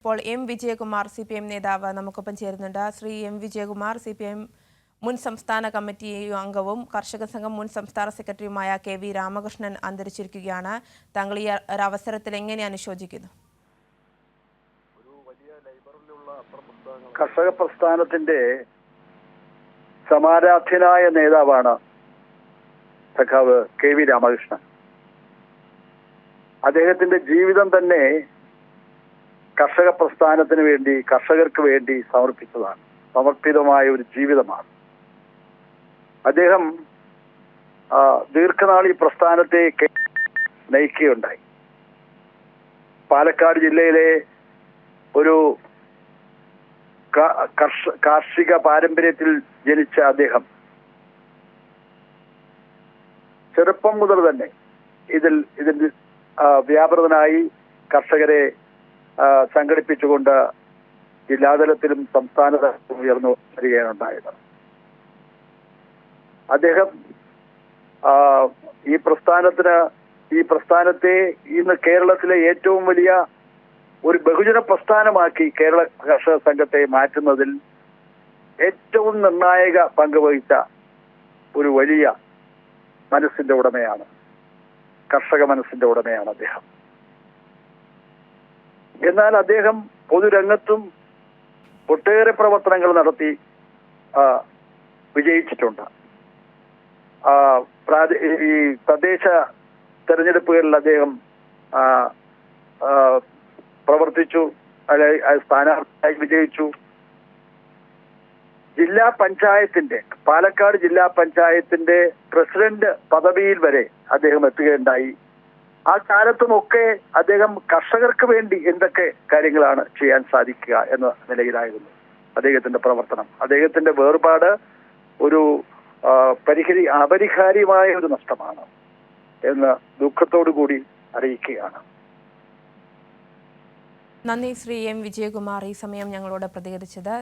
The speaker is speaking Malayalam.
ഇപ്പോൾ എം വിജയകുമാർ CPM നേതാവ് നമുക്കൊപ്പം ചേരുന്നുണ്ട്. ശ്രീ എം വിജയകുമാർ CPM മുൻ സംസ്ഥാന കമ്മിറ്റി അംഗവും കർഷക സംഘം മുൻ സംസ്ഥാന സെക്രട്ടറിയുമായ KV രാമകൃഷ്ണൻ അന്തരിച്ചിരിക്കുകയാണ്. താങ്കൾ ഈ അവസരത്തിൽ എങ്ങനെ അനുശോചിക്കുന്നു? കർഷക പ്രസ്ഥാനത്തിന്റെ സമാരാധ്യനായ നേതാവാണ് സഖാവ് KV രാമകൃഷ്ണൻ. അദ്ദേഹത്തിന്റെ ജീവിതം തന്നെ കർഷക പ്രസ്ഥാനത്തിന് വേണ്ടി, കർഷകർക്ക് വേണ്ടി സമർപ്പിച്ചതാണ്. സമർപ്പിതമായ ഒരു ജീവിതമാണ്. അദ്ദേഹം ദീർഘനാൾ ഈ പ്രസ്ഥാനത്തെ നയിക്കുകയുണ്ടായി. പാലക്കാട് ജില്ലയിലെ ഒരു കാർഷിക പാരമ്പര്യത്തിൽ ജനിച്ച അദ്ദേഹം ചെറുപ്പം മുതൽ തന്നെ ഇതിൽ വ്യാപൃതനായി കർഷകരെ സംഘടിപ്പിച്ചുകൊണ്ട് ജില്ലാതലത്തിലും സംസ്ഥാന തലത്തിലും ഉയർന്നു വരികയാണ് ഉണ്ടായത്. അദ്ദേഹം ഈ പ്രസ്ഥാനത്തെ ഇന്ന് കേരളത്തിലെ ഏറ്റവും വലിയ ഒരു ബഹുജന പ്രസ്ഥാനമാക്കി കേരള കർഷക സംഘത്തെ മാറ്റുന്നതിൽ ഏറ്റവും നിർണായക പങ്കുവഹിച്ച ഒരു വലിയ മനസ്സിന്റെ ഉടമയാണ്, കർഷക മനസ്സിന്റെ ഉടമയാണ് അദ്ദേഹം. എന്നാൽ അദ്ദേഹം പൊതുരംഗത്തും ഒട്ടേറെ പ്രവർത്തനങ്ങൾ നടത്തി വിജയിച്ചിട്ടുണ്ട്. ഈ തദ്ദേശ തെരഞ്ഞെടുപ്പുകളിൽ അദ്ദേഹം പ്രവർത്തിച്ചു, സ്ഥാനാർത്ഥിയായി വിജയിച്ചു. ജില്ലാ പഞ്ചായത്തിന്റെ, പാലക്കാട് ജില്ലാ പഞ്ചായത്തിന്റെ പ്രസിഡന്റ് പദവിയിൽ വരെ അദ്ദേഹം എത്തുകയുണ്ടായി. ആ കാലത്തുമൊക്കെ അദ്ദേഹം കർഷകർക്ക് വേണ്ടി എന്തൊക്കെ കാര്യങ്ങളാണ് ചെയ്യാൻ സാധിക്കുക എന്ന നിലയിലായിരുന്നു അദ്ദേഹത്തിന്റെ പ്രവർത്തനം. അദ്ദേഹത്തിന്റെ വേർപാട് ഒരു അപരിഹാര്യമായ ഒരു നഷ്ടമാണ് എന്ന് ദുഃഖത്തോടു കൂടി അറിയിക്കുകയാണ്. നന്ദി ശ്രീ എം വിജയകുമാർ, ഈ സമയം ഞങ്ങളോട് പ്രതികരിച്ചത്.